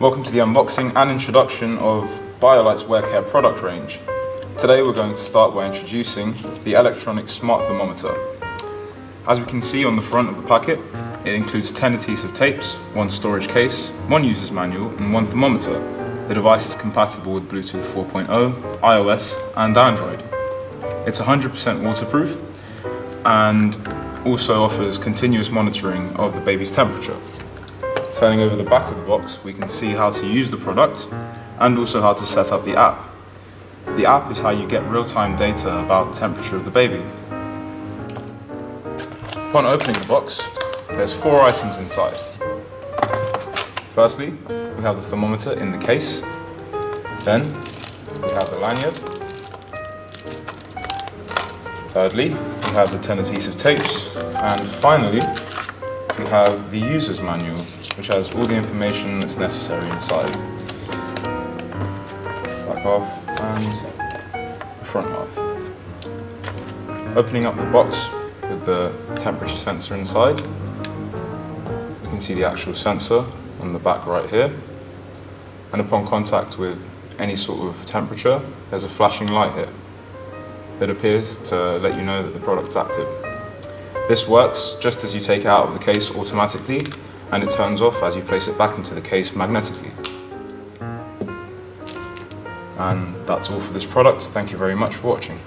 Welcome to the unboxing and introduction of Biolight's Wear Care product range. Today we're going to start by introducing the Electronic Smart Thermometer. As we can see on the front of the packet, it includes 10 adhesive tapes, 1 storage case, 1 user's manual and 1 thermometer. The device is compatible with Bluetooth 4.0, iOS and Android. It's 100% waterproof and also offers continuous monitoring of the baby's temperature. Turning over the back of the box, we can see how to use the product and also how to set up the app. The app is how you get real-time data about the temperature of the baby. Upon opening the box, there's 4 items inside. Firstly, we have the thermometer in the case. Then, we have the lanyard. Thirdly, we have the 10 adhesive tapes. And finally, we have the user's manual, which has all the information that's necessary inside. Back half and the front half. Opening up the box with the temperature sensor inside, we can see the actual sensor on the back right here. And upon contact with any sort of temperature, there's a flashing light here that appears to let you know that the product's active. This works just as you take it out of the case automatically, and it turns off as you place it back into the case magnetically. And that's all for this product. Thank you very much for watching.